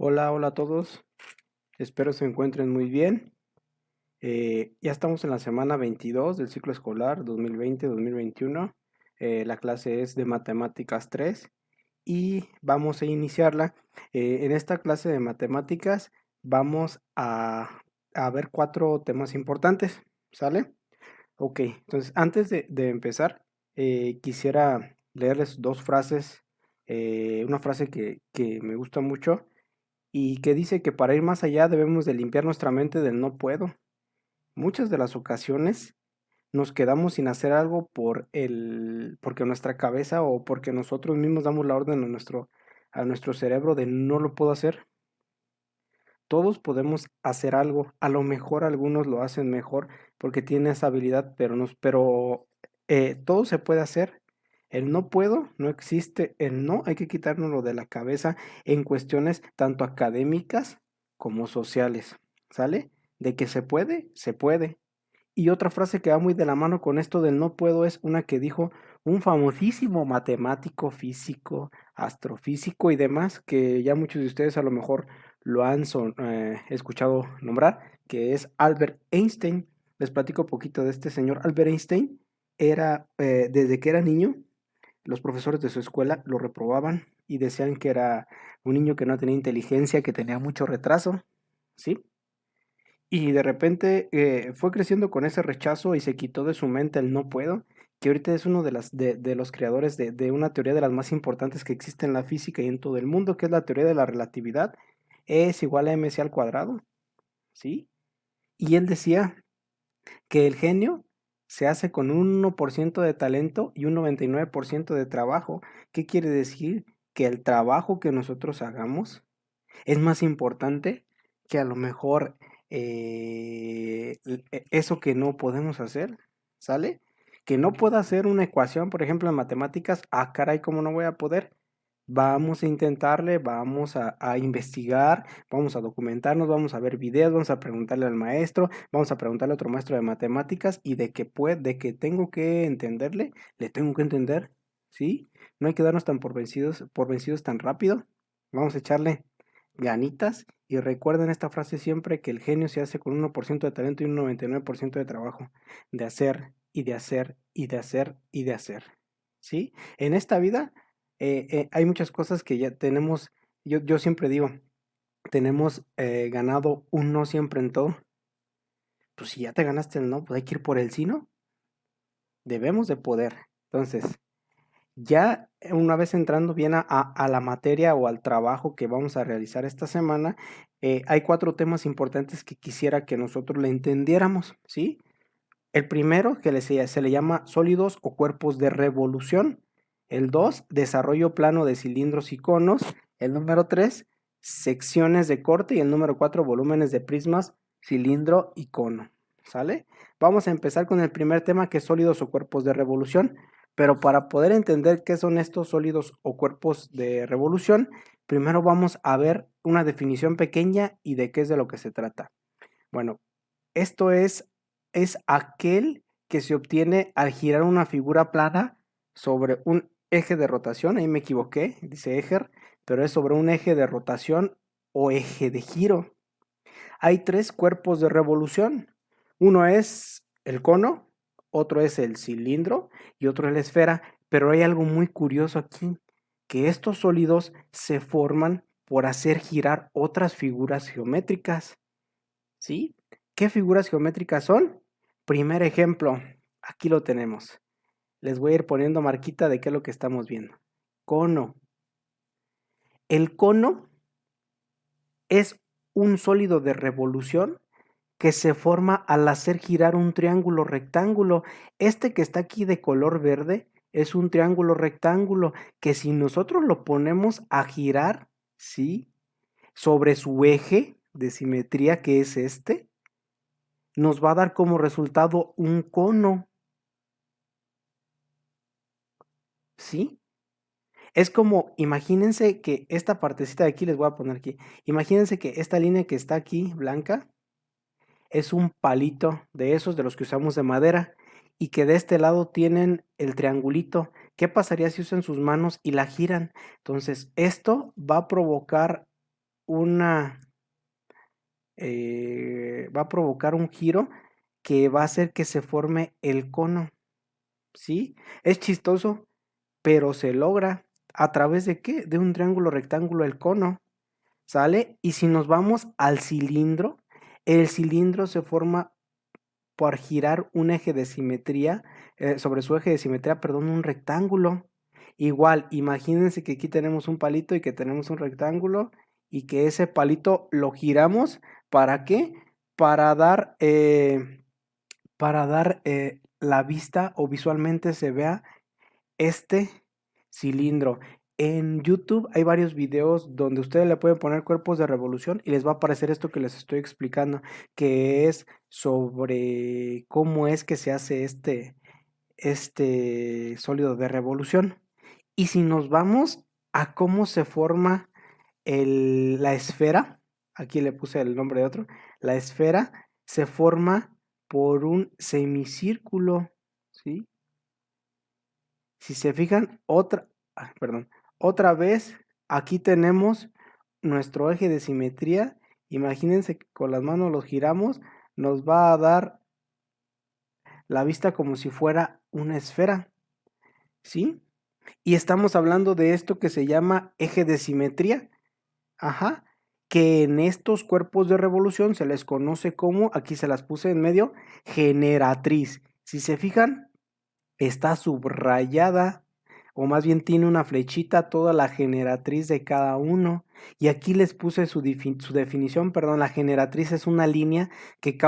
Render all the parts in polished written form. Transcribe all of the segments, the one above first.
Hola, hola a todos. Espero se encuentren muy bien. Ya estamos en la semana 22 del ciclo escolar 2020-2021. La clase es de Matemáticas 3 y vamos a iniciarla. En esta clase de matemáticas vamos a ver cuatro temas importantes, ¿sale? Ok, entonces antes de empezar, quisiera leerles dos frases. Una frase que me gusta mucho y que dice que para ir más allá debemos de limpiar nuestra mente del no puedo. Muchas de las ocasiones nos quedamos sin hacer algo porque nuestra cabeza o porque nosotros mismos damos la orden a nuestro cerebro de no lo puedo hacer. Todos podemos hacer algo, a lo mejor algunos lo hacen mejor porque tienen esa habilidad, pero todo se puede hacer. El no puedo no existe, el no hay que quitárnoslo de la cabeza en cuestiones tanto académicas como sociales, ¿sale? De que se puede, se puede. Y otra frase que va muy de la mano con esto del no puedo es una que dijo un famosísimo matemático, físico, astrofísico y demás, que ya muchos de ustedes a lo mejor lo han escuchado nombrar, que es Albert Einstein. Les platico un poquito de este señor. Albert Einstein desde que era niño, los profesores de su escuela lo reprobaban y decían que era un niño que no tenía inteligencia, que tenía mucho retraso, ¿sí? Y de repente fue creciendo con ese rechazo y se quitó de su mente el no puedo, que ahorita es uno de los creadores de una teoría de las más importantes que existe en la física y en todo el mundo, que es la teoría de la relatividad. E es igual a mc al cuadrado, ¿sí? Y él decía que el genio se hace con un 1% de talento y un 99% de trabajo. ¿Qué quiere decir? Que el trabajo que nosotros hagamos es más importante que a lo mejor eso que no podemos hacer, ¿sale? Que no pueda hacer una ecuación, por ejemplo, en matemáticas, caray, ¿cómo no voy a poder? Vamos a intentarle, vamos a investigar, vamos a documentarnos, vamos a ver videos, vamos a preguntarle al maestro, vamos a preguntarle a otro maestro de matemáticas y de que tengo que entenderle, le tengo que entender, ¿sí? No hay que darnos por vencidos tan rápido. Vamos a echarle ganitas y recuerden esta frase siempre que el genio se hace con un 1% de talento y un 99% de trabajo, de hacer y de hacer y de hacer y de hacer, ¿sí? En esta vida hay muchas cosas que ya tenemos, yo siempre digo, tenemos ganado un no siempre en todo. Pues si ya te ganaste el no, pues hay que ir por el sí, ¿no? Debemos de poder. Entonces, ya una vez entrando bien a la materia o al trabajo que vamos a realizar esta semana, hay cuatro temas importantes que quisiera que nosotros le entendiéramos, ¿sí? El primero, se le llama sólidos o cuerpos de revolución. El 2, desarrollo plano de cilindros y conos. El número 3, secciones de corte. Y el número 4, volúmenes de prismas, cilindro y cono. ¿Sale? Vamos a empezar con el primer tema, que es sólidos o cuerpos de revolución. Pero para poder entender qué son estos sólidos o cuerpos de revolución, primero vamos a ver una definición pequeña y de qué es de lo que se trata. Bueno, esto es aquel que se obtiene al girar una figura plana sobre un eje de rotación. Ahí me equivoqué, dice eje, pero es sobre un eje de rotación o eje de giro. Hay tres cuerpos de revolución. Uno es el cono, otro es el cilindro y otro es la esfera. Pero hay algo muy curioso aquí, que estos sólidos se forman por hacer girar otras figuras geométricas. ¿Sí? ¿Qué figuras geométricas son? Primer ejemplo, aquí lo tenemos. Les voy a ir poniendo marquita de qué es lo que estamos viendo. Cono. El cono es un sólido de revolución que se forma al hacer girar un triángulo rectángulo. Este que está aquí de color verde es un triángulo rectángulo que si nosotros lo ponemos a girar, ¿sí? Sobre su eje de simetría, que es este, nos va a dar como resultado un cono, ¿sí? Es como, imagínense que esta partecita de aquí, les voy a poner aquí, imagínense que esta línea que está aquí, blanca, es un palito de esos de los que usamos de madera y que de este lado tienen el triangulito. ¿Qué pasaría si usan sus manos y la giran? Entonces, esto va a provocar una, va a provocar un giro que va a hacer que se forme el cono, ¿sí? Es chistoso, pero se logra. ¿A través de qué? De un triángulo rectángulo el cono, ¿sale? Y si nos vamos al cilindro, el cilindro se forma por girar un eje de simetría, sobre su eje de simetría, perdón, un rectángulo. Igual, imagínense que aquí tenemos un palito y que tenemos un rectángulo y que ese palito lo giramos. ¿Para qué? Para dar, la vista o visualmente se vea este cilindro. En YouTube hay varios videos donde ustedes le pueden poner cuerpos de revolución y les va a aparecer esto que les estoy explicando, que es sobre cómo es que se hace este sólido de revolución. Y si nos vamos a cómo se forma la esfera, aquí le puse el nombre de otro, la esfera se forma por un semicírculo, ¿sí? Si se fijan, otra vez, aquí tenemos nuestro eje de simetría. Imagínense que con las manos lo giramos, nos va a dar la vista como si fuera una esfera, ¿sí? Y estamos hablando de esto que se llama eje de simetría, ajá, que en estos cuerpos de revolución se les conoce como, aquí se las puse en medio, generatriz. Si se fijan, está subrayada, o más bien tiene una flechita toda la generatriz de cada uno. Y aquí les puse su definición, perdón, la generatriz es una línea que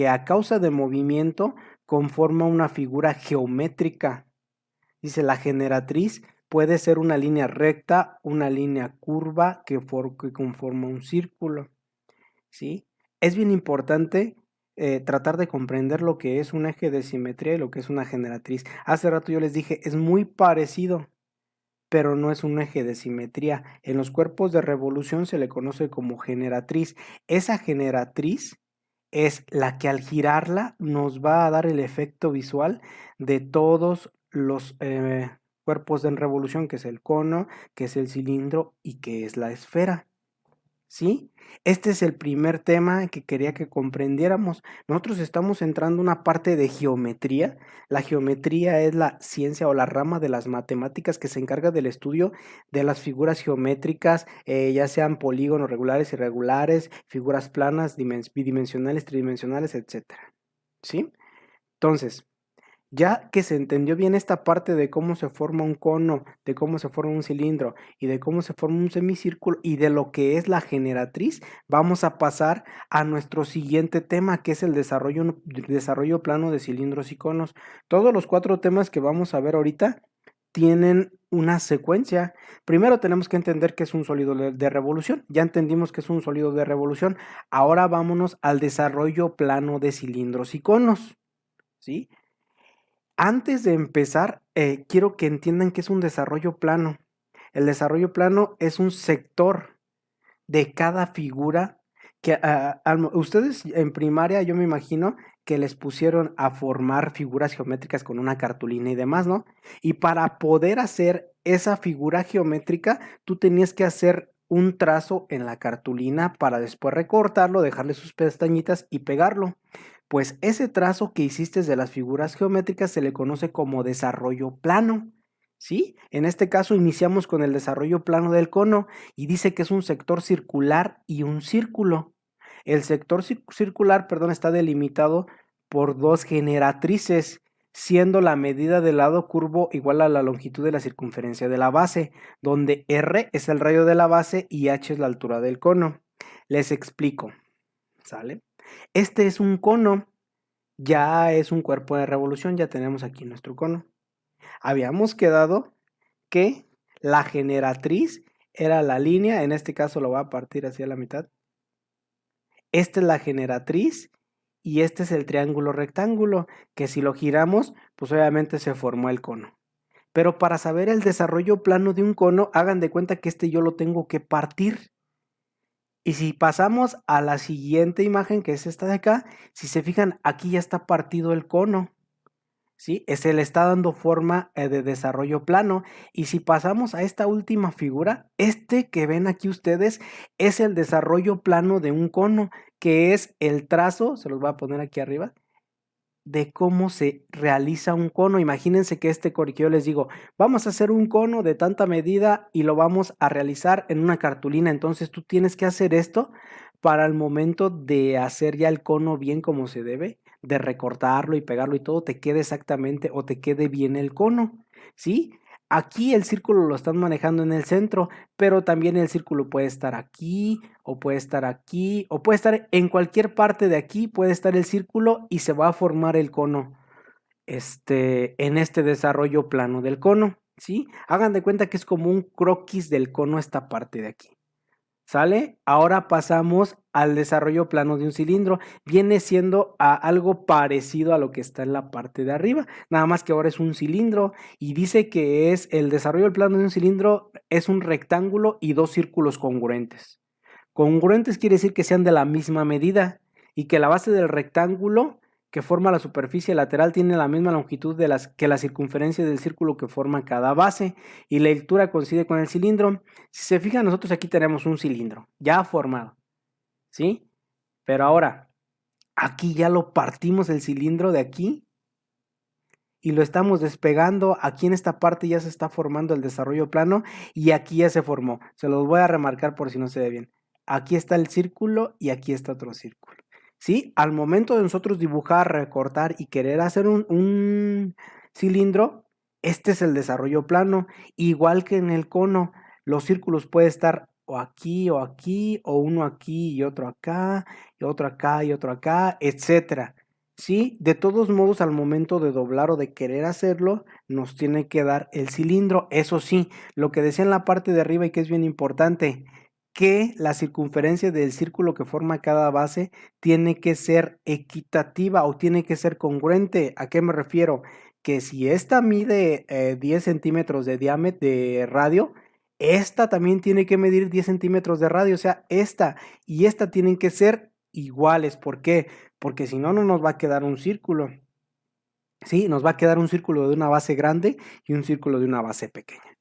a causa de movimiento conforma una figura geométrica. Dice, la generatriz puede ser una línea recta, una línea curva que conforma un círculo, ¿sí? Es bien importante tratar de comprender lo que es un eje de simetría y lo que es una generatriz. Hace rato yo les dije, es muy parecido, pero no es un eje de simetría. En los cuerpos de revolución se le conoce como generatriz. Esa generatriz es la que al girarla nos va a dar el efecto visual de todos los cuerpos de revolución, que es el cono, que es el cilindro y que es la esfera. ¿Sí? Este es el primer tema que quería que comprendiéramos. Nosotros estamos entrando en una parte de geometría. La geometría es la ciencia o la rama de las matemáticas que se encarga del estudio de las figuras geométricas, ya sean polígonos regulares, irregulares, figuras planas, bidimensionales, tridimensionales, etcétera. ¿Sí? Entonces, ya que se entendió bien esta parte de cómo se forma un cono, de cómo se forma un cilindro y de cómo se forma un semicírculo y de lo que es la generatriz, vamos a pasar a nuestro siguiente tema, que es el desarrollo plano de cilindros y conos. Todos los 4 temas que vamos a ver ahorita tienen una secuencia. Primero tenemos que entender que es un sólido de revolución. Ya entendimos que es un sólido de revolución. Ahora vámonos al desarrollo plano de cilindros y conos, ¿sí? Antes de empezar, quiero que entiendan que es un desarrollo plano. El desarrollo plano es un sector de cada figura que ustedes en primaria, yo me imagino que les pusieron a formar figuras geométricas con una cartulina y demás, ¿no? Y para poder hacer esa figura geométrica, tú tenías que hacer un trazo en la cartulina para después recortarlo, dejarle sus pestañitas y pegarlo. Pues ese trazo que hiciste de las figuras geométricas se le conoce como desarrollo plano, ¿sí? En este caso iniciamos con el desarrollo plano del cono y dice que es un sector circular y un círculo. El sector circular, perdón, está delimitado por 2 generatrices, siendo la medida del lado curvo igual a la longitud de la circunferencia de la base, donde R es el radio de la base y H es la altura del cono. Les explico, ¿sale? Este es un cono, ya es un cuerpo de revolución, ya tenemos aquí nuestro cono. Habíamos quedado que la generatriz era la línea, en este caso lo voy a partir hacia la mitad. Esta es la generatriz y este es el triángulo rectángulo, que si lo giramos, pues obviamente se formó el cono. Pero para saber el desarrollo plano de un cono, hagan de cuenta que yo lo tengo que partir. Y si pasamos a la siguiente imagen, que es esta de acá, si se fijan, aquí ya está partido el cono, ¿sí? Se le está dando forma de desarrollo plano. Y si pasamos a esta última figura, este que ven aquí ustedes es el desarrollo plano de un cono, que es el trazo, se los voy a poner aquí arriba, de cómo se realiza un cono. Imagínense que que yo les digo, vamos a hacer un cono de tanta medida y lo vamos a realizar en una cartulina. Entonces tú tienes que hacer esto para el momento de hacer ya el cono bien como se debe, de recortarlo y pegarlo y todo, te quede exactamente o te quede bien el cono, ¿sí? Aquí el círculo lo están manejando en el centro, pero también el círculo puede estar aquí, o puede estar aquí, o puede estar en cualquier parte de aquí, puede estar el círculo y se va a formar el cono, en este desarrollo plano del cono, ¿sí? Hagan de cuenta que es como un croquis del cono esta parte de aquí. ¿Sale? Ahora pasamos al desarrollo plano de un cilindro. Viene siendo algo parecido a lo que está en la parte de arriba, nada más que ahora es un cilindro y dice que es el desarrollo del plano de un cilindro es un rectángulo y dos círculos congruentes. Congruentes quiere decir que sean de la misma medida y que la base del rectángulo que forma la superficie lateral tiene la misma longitud que la circunferencia del círculo que forma cada base y la altura coincide con el cilindro. Si se fijan, nosotros aquí tenemos un cilindro ya formado, ¿sí? Pero ahora, aquí ya lo partimos el cilindro de aquí y lo estamos despegando. Aquí en esta parte ya se está formando el desarrollo plano y aquí ya se formó. Se los voy a remarcar por si no se ve bien. Aquí está el círculo y aquí está otro círculo. ¿Sí? Al momento de nosotros dibujar, recortar y querer hacer un cilindro, este es el desarrollo plano. Igual que en el cono, los círculos pueden estar o aquí, o uno aquí y otro acá, y otro acá y otro acá, etcétera. Sí, de todos modos, al momento de doblar o de querer hacerlo, nos tiene que dar el cilindro. Eso sí, lo que decía en la parte de arriba y que es bien importante, que la circunferencia del círculo que forma cada base tiene que ser equitativa o tiene que ser congruente. ¿A qué me refiero? Que si esta mide 10 centímetros de diámetro de radio, esta también tiene que medir 10 centímetros de radio, o sea, esta y esta tienen que ser iguales. ¿Por qué? Porque si no, no nos va a quedar un círculo. Sí, nos va a quedar un círculo de una base grande y un círculo de una base pequeña.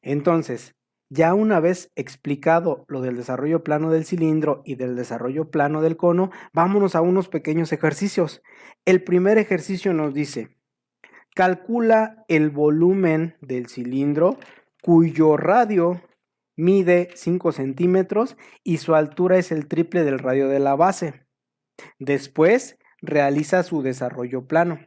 Entonces, ya una vez explicado lo del desarrollo plano del cilindro y del desarrollo plano del cono, vámonos a unos pequeños ejercicios. El primer ejercicio nos dice, calcula el volumen del cilindro cuyo radio mide 5 centímetros y su altura es el triple del radio de la base. Después, realiza su desarrollo plano.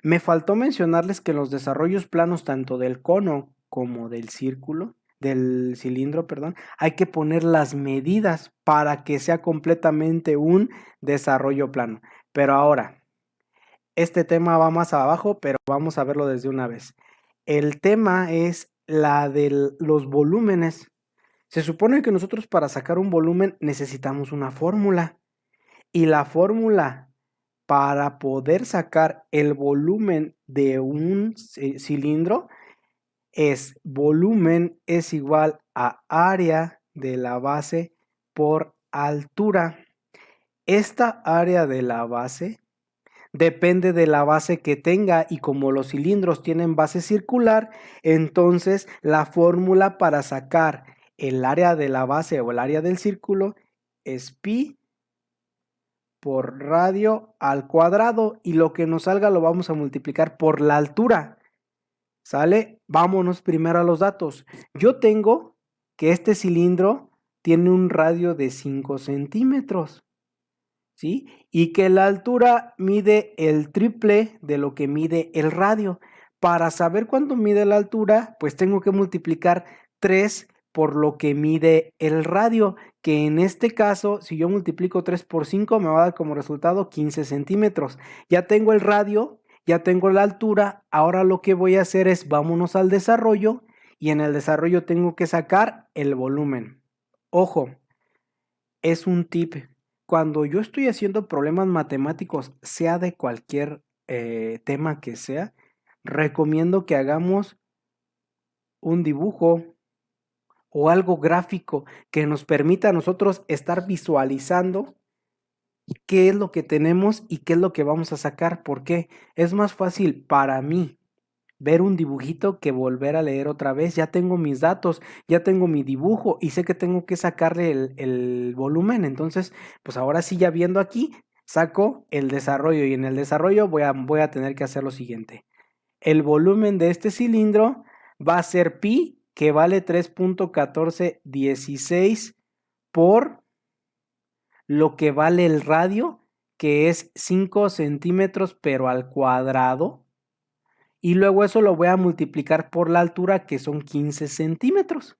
Me faltó mencionarles que los desarrollos planos tanto del cono como del cilindro, perdón, hay que poner las medidas para que sea completamente un desarrollo plano. Pero ahora, este tema va más abajo, pero vamos a verlo desde una vez. El tema es la de los volúmenes. Se supone que nosotros para sacar un volumen necesitamos una fórmula y la fórmula para poder sacar el volumen de un cilindro es volumen es igual a área de la base por altura. Esta área de la base depende de la base que tenga y como los cilindros tienen base circular, entonces la fórmula para sacar el área de la base o el área del círculo es pi por radio al cuadrado y lo que nos salga lo vamos a multiplicar por la altura. ¿Sale? Vámonos primero a los datos. Yo tengo que este cilindro tiene un radio de 5 centímetros, ¿sí? Y que la altura mide el triple de lo que mide el radio. Para saber cuánto mide la altura, pues tengo que multiplicar 3 por lo que mide el radio, que en este caso, si yo multiplico 3 por 5, me va a dar como resultado 15 centímetros. Ya tengo el radio, ya tengo la altura, ahora lo que voy a hacer es vámonos al desarrollo y en el desarrollo tengo que sacar el volumen. Ojo, es un tip. Cuando yo estoy haciendo problemas matemáticos, sea de cualquier tema que sea, recomiendo que hagamos un dibujo o algo gráfico que nos permita a nosotros estar visualizando qué es lo que tenemos y qué es lo que vamos a sacar. ¿Por qué? Es más fácil para mí ver un dibujito que volver a leer otra vez. Ya tengo mis datos, ya tengo mi dibujo y sé que tengo que sacarle el volumen. Entonces, pues ahora sí, ya viendo aquí, saco el desarrollo y en el desarrollo voy a tener que hacer lo siguiente. El volumen de este cilindro va a ser pi, que vale 3.1416 por lo que vale el radio, que es 5 centímetros, pero al cuadrado. Y luego eso lo voy a multiplicar por la altura, que son 15 centímetros.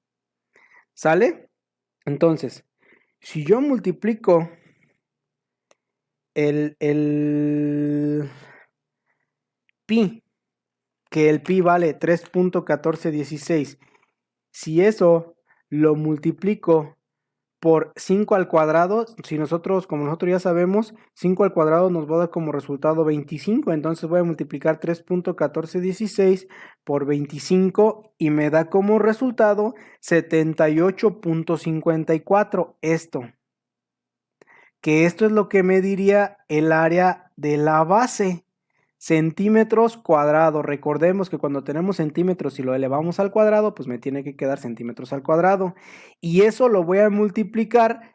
¿Sale? Entonces, si yo multiplico el pi, que el pi vale 3.1416, si eso lo multiplico por 5 al cuadrado, como nosotros ya sabemos, 5 al cuadrado nos va a dar como resultado 25, entonces voy a multiplicar 3.1416 por 25 y me da como resultado 78.54. Esto es lo que me diría el área de la base. Centímetros cuadrados. Recordemos que cuando tenemos centímetros y lo elevamos al cuadrado, pues me tiene que quedar centímetros al cuadrado. Y eso lo voy a multiplicar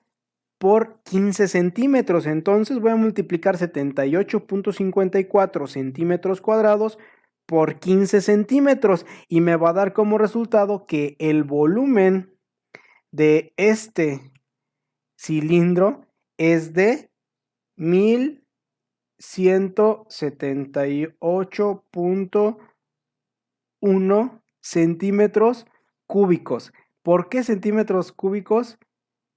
por 15 centímetros. Entonces voy a multiplicar 78.54 centímetros cuadrados por 15 centímetros. Y me va a dar como resultado que el volumen de este cilindro es de 1178.1 centímetros cúbicos. ¿Por qué centímetros cúbicos?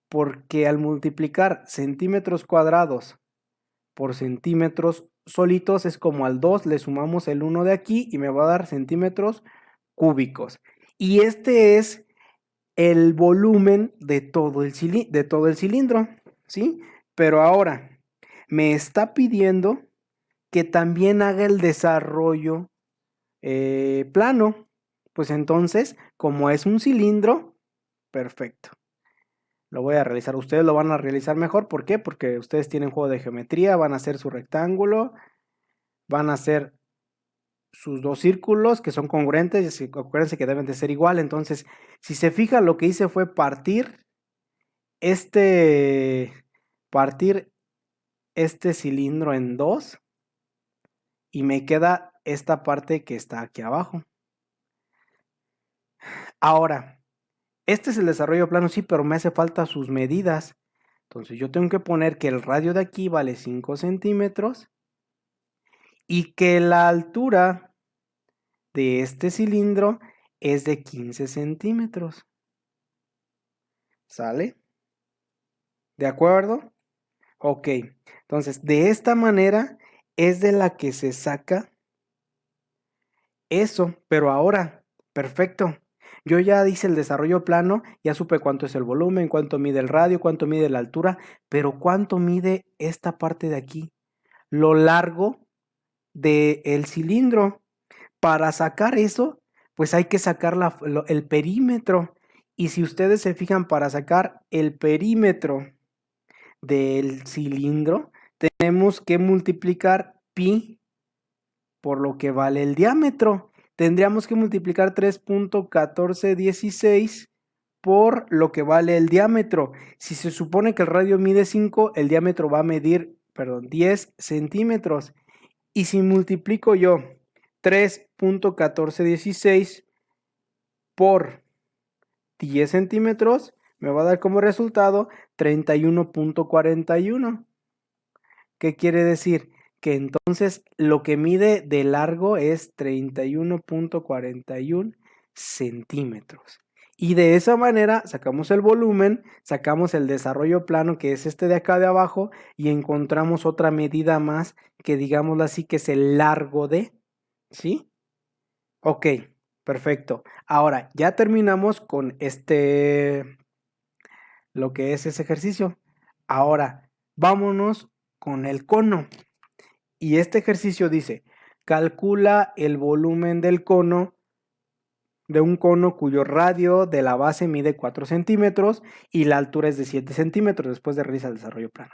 Porque al multiplicar centímetros cuadrados por centímetros solitos es como al 2 le sumamos el 1 de aquí y me va a dar centímetros cúbicos. Y este es el volumen de todo el cilindro, ¿sí? Pero ahora me está pidiendo que también haga el desarrollo plano. Pues entonces, como es un cilindro, perfecto. Lo voy a realizar. Ustedes lo van a realizar mejor. ¿Por qué? Porque ustedes tienen juego de geometría, van a hacer su rectángulo, van a hacer sus dos círculos que son congruentes. Acuérdense que deben de ser igual. Entonces, si se fija, lo que hice fue este, partir este cilindro en dos y me queda esta parte que está aquí abajo. Ahora, este es el desarrollo plano, sí, pero me hace falta sus medidas. Entonces yo tengo que poner que el radio de aquí vale 5 centímetros y que la altura de este cilindro es de 15 centímetros. ¿Sale? ¿De acuerdo? Ok, entonces de esta manera es de la que se saca eso, pero ahora, perfecto. Yo ya hice el desarrollo plano, ya supe cuánto es el volumen, cuánto mide el radio, cuánto mide la altura, pero cuánto mide esta parte de aquí, lo largo del cilindro. Para sacar eso, pues hay que sacar el perímetro. Y si ustedes se fijan, para sacar el perímetro del cilindro, tenemos que multiplicar pi por lo que vale el diámetro. Tendríamos que multiplicar 3.1416 por lo que vale el diámetro. Si se supone que el radio mide 5, el diámetro va a medir, 10 centímetros. Y si multiplico yo 3.1416 por 10 centímetros, me va a dar como resultado 31.41. ¿Qué quiere decir? Que entonces lo que mide de largo es 31.41 centímetros. Y de esa manera sacamos el volumen, sacamos el desarrollo plano, que es este de acá de abajo, y encontramos otra medida más que, digámoslo así, que es el largo de, ¿sí? Ok, perfecto. Ahora ya terminamos con lo que es ese ejercicio. Ahora vámonos con el cono. Y este ejercicio dice, calcula el volumen del cono, de un cono cuyo radio de la base mide 4 centímetros y la altura es de 7 centímetros después de realizar el desarrollo plano.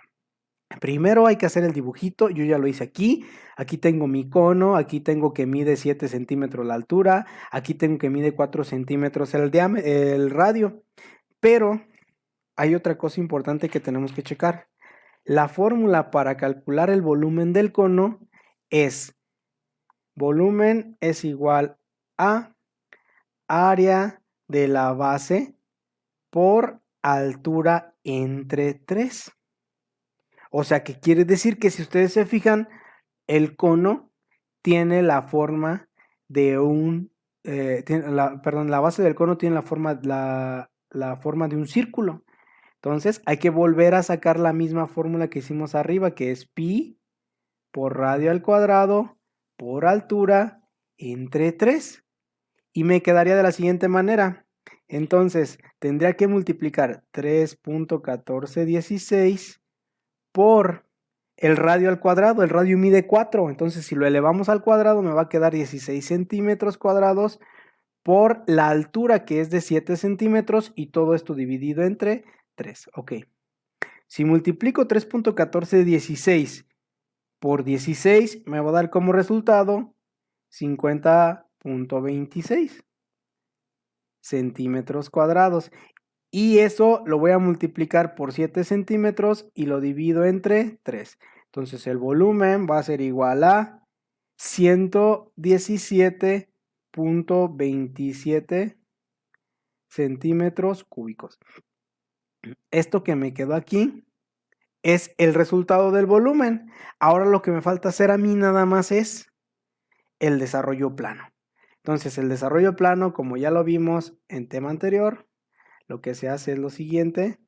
Primero hay que hacer el dibujito, yo ya lo hice aquí. Aquí tengo mi cono, aquí tengo que mide 7 centímetros la altura, aquí tengo que mide 4 centímetros el radio. Pero hay otra cosa importante que tenemos que checar. La fórmula para calcular el volumen del cono es: volumen es igual a área de la base por altura entre 3. O sea, que quiere decir que si ustedes se fijan, el cono tiene la forma de la base del cono tiene la forma de un círculo. Entonces hay que volver a sacar la misma fórmula que hicimos arriba, que es pi por radio al cuadrado por altura entre 3. Y me quedaría de la siguiente manera. Entonces tendría que multiplicar 3.1416 por el radio al cuadrado. El radio mide 4, entonces si lo elevamos al cuadrado me va a quedar 16 centímetros cuadrados por la altura, que es de 7 centímetros, y todo esto dividido entre 3. Ok. Si multiplico 3.1416 por 16, me va a dar como resultado 50.26 centímetros cuadrados. Y eso lo voy a multiplicar por 7 centímetros y lo divido entre 3. Entonces el volumen va a ser igual a 117.27 centímetros cúbicos. Esto que me quedó aquí es el resultado del volumen. Ahora lo que me falta hacer a mí nada más es el desarrollo plano. Entonces el desarrollo plano, como ya lo vimos en tema anterior, lo que se hace es lo siguiente.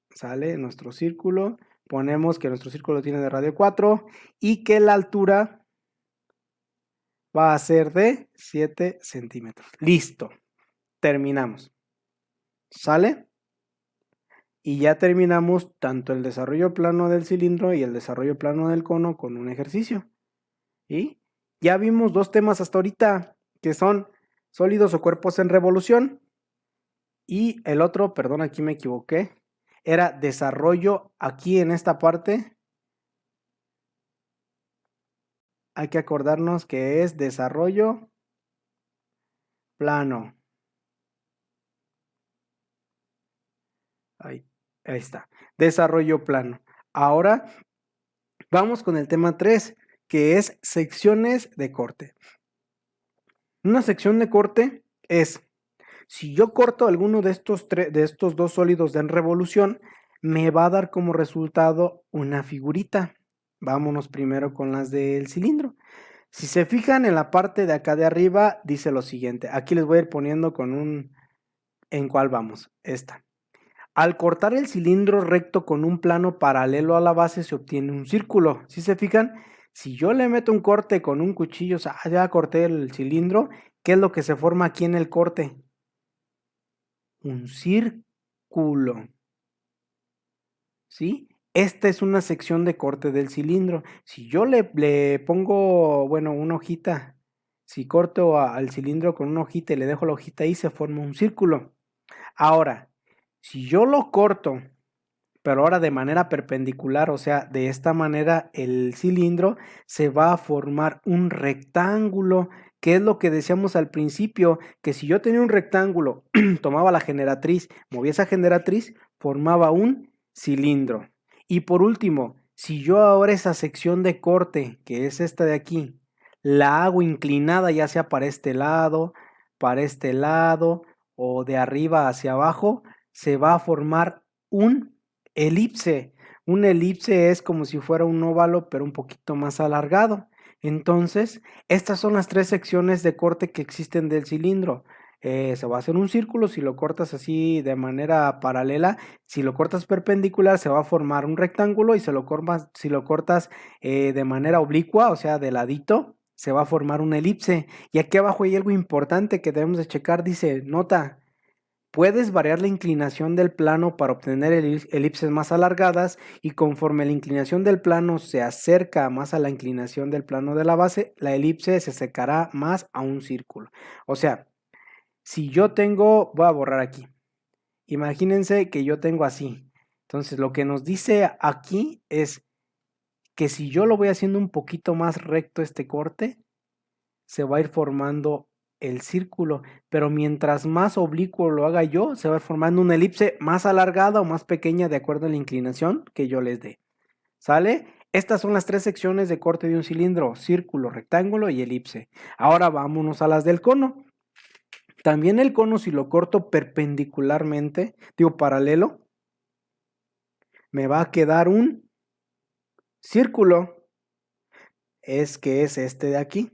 Sale nuestro círculo, ponemos que nuestro círculo tiene de radio 4 y que la altura va a ser de 7 centímetros. Listo, terminamos. ¿Sale? Y ya terminamos tanto el desarrollo plano del cilindro y el desarrollo plano del cono con un ejercicio. Y ya vimos dos temas hasta ahorita, que son sólidos o cuerpos en revolución. Y el otro, perdón, aquí me equivoqué, era desarrollo aquí en esta parte. Hay que acordarnos que es desarrollo plano. Ahí está. Desarrollo plano. Ahora vamos con el tema 3, que es secciones de corte. Una sección de corte es, si yo corto alguno de estos dos sólidos en revolución, me va a dar como resultado una figurita. Vámonos primero con las del cilindro. Si se fijan en la parte de acá de arriba, dice lo siguiente. Aquí les voy a ir poniendo en cuál vamos. Esta. Al cortar el cilindro recto con un plano paralelo a la base se obtiene un círculo. ¿Sí se fijan? Si yo le meto un corte con un cuchillo, o sea, ya corté el cilindro, ¿qué es lo que se forma aquí en el corte? Un círculo. ¿Sí? Esta es una sección de corte del cilindro. Si yo le pongo, bueno, una hojita, si corto al cilindro con una hojita y le dejo la hojita ahí, se forma un círculo. Ahora, si yo lo corto, pero ahora de manera perpendicular, o sea, de esta manera el cilindro, se va a formar un rectángulo, que es lo que decíamos al principio, que si yo tenía un rectángulo, tomaba la generatriz, movía esa generatriz, formaba un cilindro. Y por último, si yo ahora esa sección de corte, que es esta de aquí, la hago inclinada, ya sea para este lado o de arriba hacia abajo, se va a formar un elipse. Un elipse es como si fuera un óvalo, pero un poquito más alargado. Entonces, estas son las tres secciones de corte que existen del cilindro. Se va a hacer un círculo si lo cortas así de manera paralela. Si lo cortas perpendicular, se va a formar un rectángulo, y si lo cortas de manera oblicua, o sea, de ladito, se va a formar una elipse. Y aquí abajo hay algo importante que debemos de checar. Dice, nota, puedes variar la inclinación del plano para obtener elipses más alargadas, y conforme la inclinación del plano se acerca más a la inclinación del plano de la base, la elipse se acercará más a un círculo. O sea, si yo tengo, voy a borrar aquí. Imagínense que yo tengo así. Entonces, lo que nos dice aquí es que si yo lo voy haciendo un poquito más recto este corte, se va a ir formando el círculo, pero mientras más oblicuo lo haga yo, se va a ir formando una elipse más alargada o más pequeña de acuerdo a la inclinación que yo les dé. ¿Sale? Estas son las tres secciones de corte de un cilindro: círculo, rectángulo y elipse. Ahora vámonos a las del cono. También el cono, si lo corto perpendicularmente, digo paralelo, me va a quedar un círculo. Es que es este de aquí.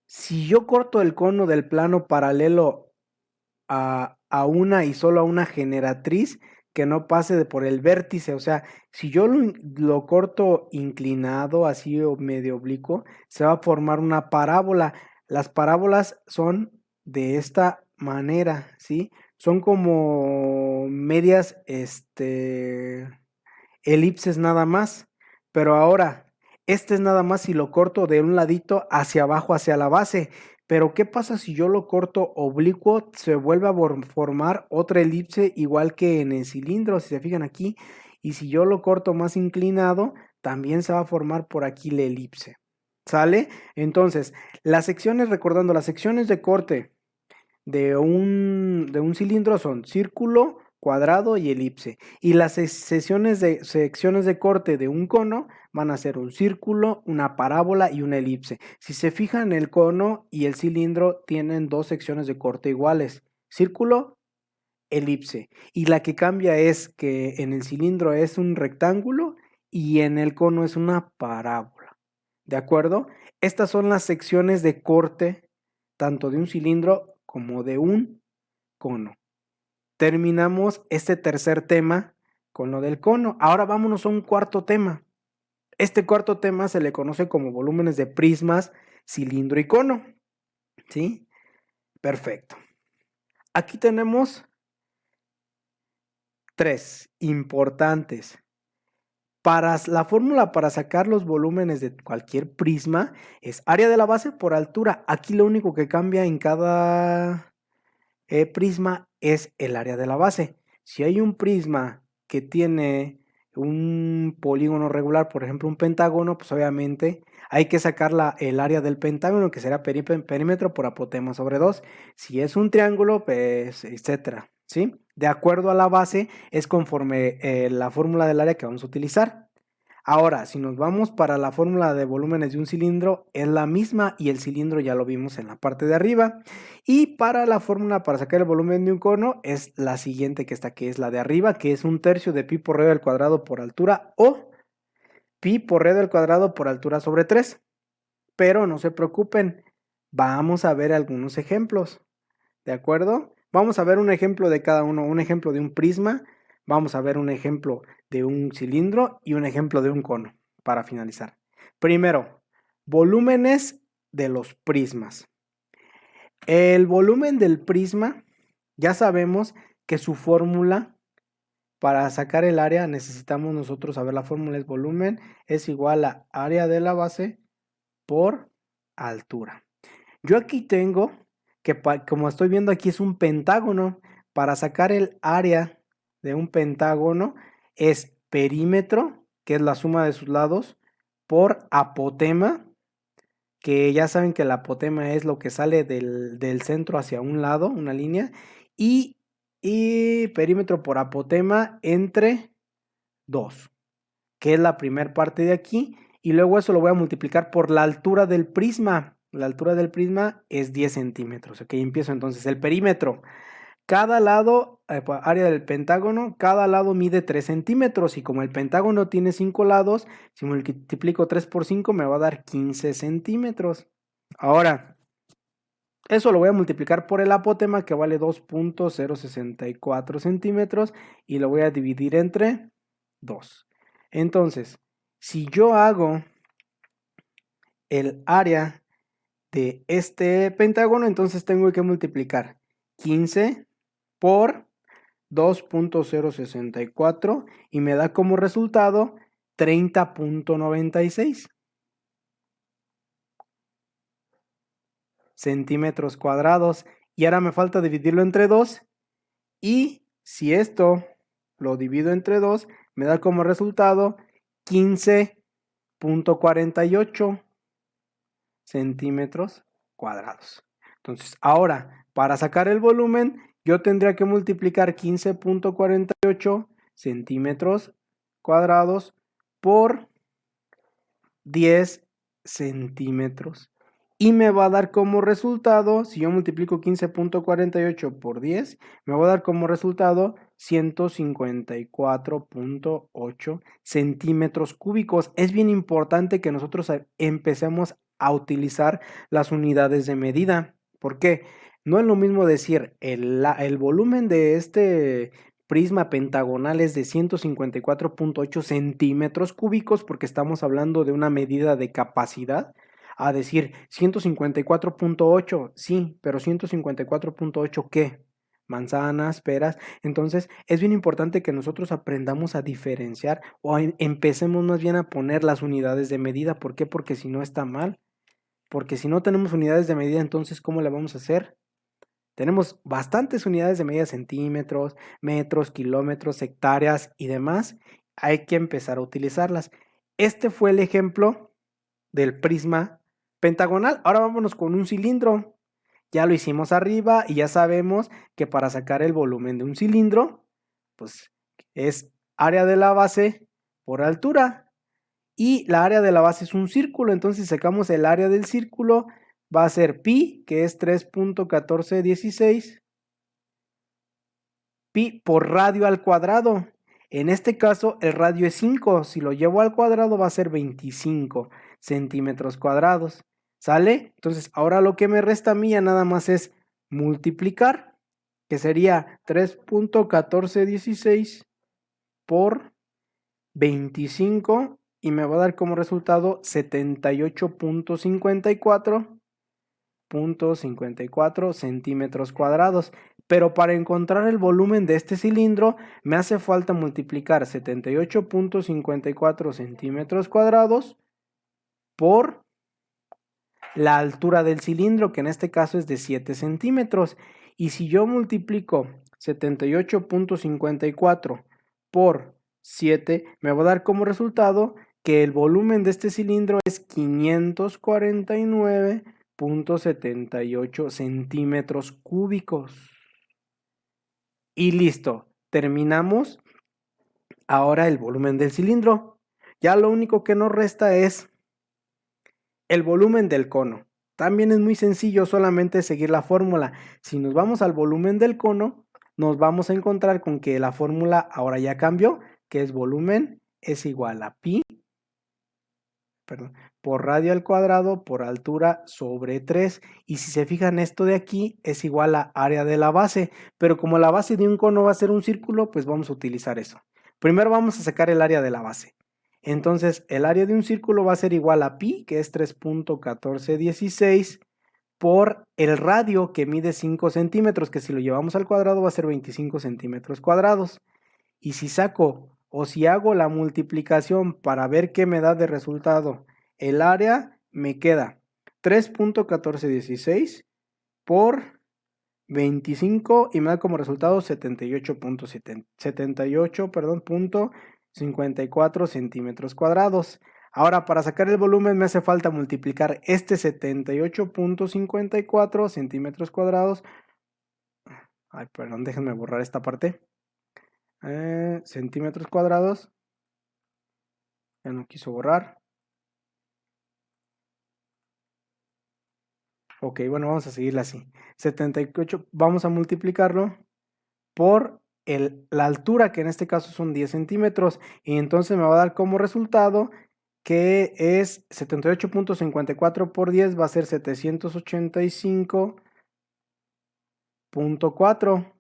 Si yo corto el cono del plano paralelo a una y solo a una generatriz, que no pase por el vértice, o sea, si yo lo corto inclinado, así o medio oblicuo, se va a formar una parábola. Las parábolas son de esta manera, ¿sí? Son como medias, elipses nada más, pero ahora, este es nada más si lo corto de un ladito hacia abajo, hacia la base. Pero ¿qué pasa si yo lo corto oblicuo? Se vuelve a formar otra elipse igual que en el cilindro, si se fijan aquí. Y si yo lo corto más inclinado, también se va a formar por aquí la elipse. ¿Sale? Entonces, las secciones, recordando, las secciones de corte de un cilindro son círculo, cuadrado y elipse. Y las secciones de corte de un cono van a ser un círculo, una parábola y una elipse. Si se fijan, el cono y el cilindro tienen dos secciones de corte iguales: círculo, elipse. Y la que cambia es que en el cilindro es un rectángulo y en el cono es una parábola. ¿De acuerdo? Estas son las secciones de corte tanto de un cilindro como de un cono. Terminamos este tercer tema con lo del cono. Ahora vámonos a un cuarto tema. Este cuarto tema se le conoce como volúmenes de prismas, cilindro y cono. ¿Sí? Perfecto. Aquí tenemos tres importantes. Para la fórmula para sacar los volúmenes de cualquier prisma es área de la base por altura. Aquí lo único que cambia en cada prisma es el área de la base. Si hay un prisma que tiene un polígono regular, por ejemplo un pentágono, pues obviamente hay que sacar el área del pentágono, que será perímetro por apotema sobre 2. Si es un triángulo, pues etcétera, ¿sí? De acuerdo a la base es conforme la fórmula del área que vamos a utilizar. Ahora, si nos vamos para la fórmula de volúmenes de un cilindro, es la misma y el cilindro ya lo vimos en la parte de arriba. Y para la fórmula para sacar el volumen de un cono es la siguiente que está, que es la de arriba, que es 1/3 de pi por radio al cuadrado por altura, o pi por radio al cuadrado por altura sobre 3. Pero no se preocupen, vamos a ver algunos ejemplos, ¿de acuerdo? Vamos a ver un ejemplo de cada uno, un ejemplo de un prisma, vamos a ver un ejemplo de un cilindro y un ejemplo de un cono para finalizar. Primero, volúmenes de los prismas. El volumen del prisma, ya sabemos que su fórmula para sacar el área, necesitamos nosotros saber la fórmula, es volumen es igual a área de la base por altura. Yo aquí tengo que, como estoy viendo aquí, es un pentágono. Para sacar el área de un pentágono es perímetro, que es la suma de sus lados, por apotema, que ya saben que el apotema es lo que sale del centro hacia un lado, una línea, y perímetro por apotema entre 2, que es la primera parte de aquí, y luego eso lo voy a multiplicar por la altura del prisma. La altura del prisma es 10 centímetros. Ok, empiezo entonces. El perímetro. Cada lado, área del pentágono, cada lado mide 3 centímetros. Y como el pentágono tiene 5 lados, si multiplico 3 por 5 me va a dar 15 centímetros. Ahora, eso lo voy a multiplicar por el apotema, que vale 2.064 centímetros, y lo voy a dividir entre 2. Entonces, si yo hago el área de este pentágono, entonces tengo que multiplicar 15 por 2.064 y me da como resultado 30.96 centímetros cuadrados. Y ahora me falta dividirlo entre 2 y Si esto lo divido entre 2, me da como resultado 15.48 centímetros cuadrados. Entonces, ahora, para sacar el volumen, yo tendría que multiplicar 15.48 centímetros cuadrados por 10 centímetros. Y me va a dar como resultado, si yo multiplico 15.48 por 10, me va a dar como resultado 154.8 centímetros cúbicos. Es bien importante que nosotros empecemos a utilizar las unidades de medida. ¿Por qué? No es lo mismo decir el volumen de este prisma pentagonal es de 154.8 centímetros cúbicos porque estamos hablando de una medida de capacidad, a decir 154.8, sí, pero 154.8 ¿qué? Manzanas, peras. Entonces es bien importante que nosotros aprendamos a diferenciar o empecemos más bien a poner las unidades de medida. ¿Por qué? Porque si no está mal. Porque si no tenemos unidades de medida, entonces ¿cómo le vamos a hacer? Tenemos bastantes unidades de medida, centímetros, metros, kilómetros, hectáreas y demás. Hay que empezar a utilizarlas. Este fue el ejemplo del prisma pentagonal. Ahora vámonos con un cilindro. Ya lo hicimos arriba y ya sabemos que para sacar el volumen de un cilindro, pues es área de la base por altura. Y la área de la base es un círculo, entonces si sacamos el área del círculo, va a ser pi, que es 3.1416, pi por radio al cuadrado. En este caso, el radio es 5, si lo llevo al cuadrado va a ser 25 centímetros cuadrados. ¿Sale? Entonces, ahora lo que me resta a mí ya nada más es multiplicar, que sería 3.1416 por 25 y me va a dar como resultado 78.54 centímetros cuadrados. Pero para encontrar el volumen de este cilindro me hace falta multiplicar 78.54 centímetros cuadrados por la altura del cilindro, que en este caso es de 7 centímetros. Y si yo multiplico 78.54 por 7, me va a dar como resultado que el volumen de este cilindro es 549.78 centímetros cúbicos. Y listo, terminamos ahora el volumen del cilindro. Ya lo único que nos resta es el volumen del cono. También es muy sencillo, solamente seguir la fórmula. Si nos vamos al volumen del cono, nos vamos a encontrar con que la fórmula ahora ya cambió, que es volumen es igual a pi, por radio al cuadrado por altura sobre 3. Y si se fijan, esto de aquí es igual a área de la base, pero como la base de un cono va a ser un círculo, pues vamos a utilizar eso. Primero vamos a sacar el área de la base. Entonces, el área de un círculo va a ser igual a pi, que es 3.1416, por el radio, que mide 5 centímetros, que si lo llevamos al cuadrado va a ser 25 centímetros cuadrados. Y si saco o si hago la multiplicación para ver qué me da de resultado el área, me queda 3.1416 por 25 y me da como resultado 78.54 centímetros cuadrados. Ahora, para sacar el volumen me hace falta multiplicar este 78.54 centímetros cuadrados. Ay, perdón, déjenme borrar esta parte. Centímetros cuadrados. Ya no quiso borrar. Ok, bueno, vamos a seguirla así. 78, vamos a multiplicarlo por la altura, que en este caso son 10 centímetros. Y entonces me va a dar como resultado que es 78.54 por 10, va a ser 785.4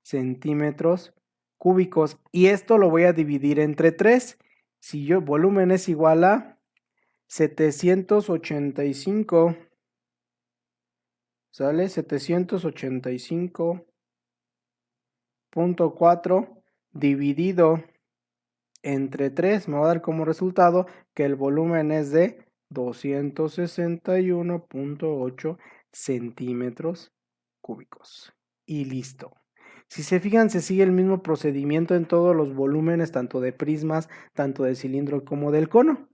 centímetros cúbicos. Y esto lo voy a dividir entre 3. Si yo, volumen es igual a 785, ¿sale? 785.4 dividido entre 3 me va a dar como resultado que el volumen es de 261.8 centímetros cúbicos. Y listo. Si se fijan, se sigue el mismo procedimiento en todos los volúmenes, tanto de prismas, tanto de cilindro como del cono.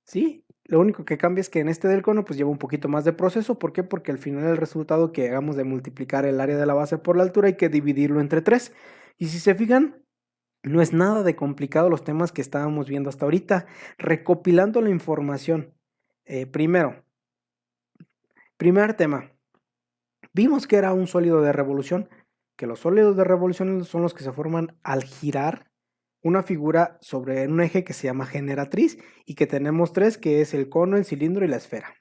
¿Sí? Lo único que cambia es que en este del cono pues lleva un poquito más de proceso. ¿Por qué? Porque al final el resultado que hagamos de multiplicar el área de la base por la altura hay que dividirlo entre 3. Y si se fijan, no es nada de complicado los temas que estábamos viendo hasta ahorita. Recopilando la información. Primero, primer tema. Vimos que era un sólido de revolución, que los sólidos de revolución son los que se forman al girar una figura sobre un eje que se llama generatriz y que tenemos tres, que es el cono, el cilindro y la esfera.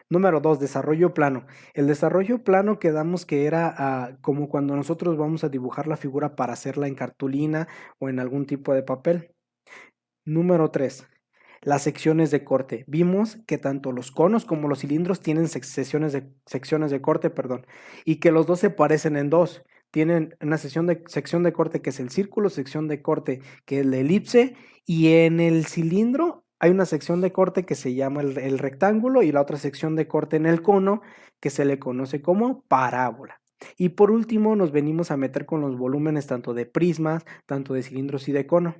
Número 2, desarrollo plano. El desarrollo plano quedamos que era como cuando nosotros vamos a dibujar la figura para hacerla en cartulina o en algún tipo de papel. Número 3, las secciones de corte. Vimos que tanto los conos como los cilindros tienen secciones de corte, perdón, y que los dos se parecen en dos. Tienen una sección de corte que es el círculo, sección de corte que es la elipse, y en el cilindro hay una sección de corte que se llama el rectángulo y la otra sección de corte en el cono que se le conoce como parábola. Y por último nos venimos a meter con los volúmenes tanto de prismas, tanto de cilindros y de cono.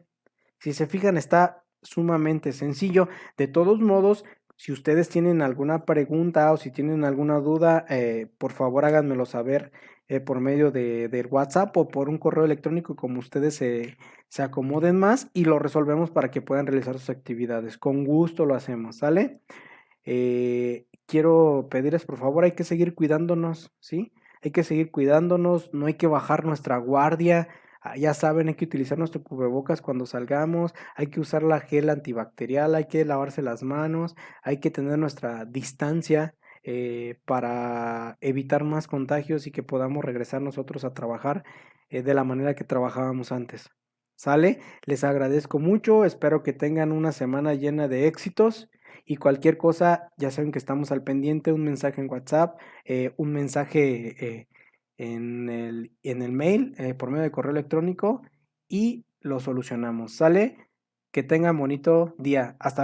Si se fijan, está sumamente sencillo. De todos modos, si ustedes tienen alguna pregunta o si tienen alguna duda, por favor háganmelo saber por medio de WhatsApp o por un correo electrónico, como ustedes se acomoden más, y lo resolvemos para que puedan realizar sus actividades. Con gusto lo hacemos, ¿sale? Quiero pedirles, por favor, hay que seguir cuidándonos, ¿sí? Hay que seguir cuidándonos, no hay que bajar nuestra guardia. Ya saben, hay que utilizar nuestro cubrebocas cuando salgamos, hay que usar la gel antibacterial, hay que lavarse las manos, hay que tener nuestra distancia para evitar más contagios y que podamos regresar nosotros a trabajar de la manera que trabajábamos antes. ¿Sale? Les agradezco mucho, espero que tengan una semana llena de éxitos. Y cualquier cosa, ya saben que estamos al pendiente, un mensaje en WhatsApp, un mensaje en el mail, por medio de correo electrónico y lo solucionamos. ¿Sale? Que tengan bonito día. Hasta luego.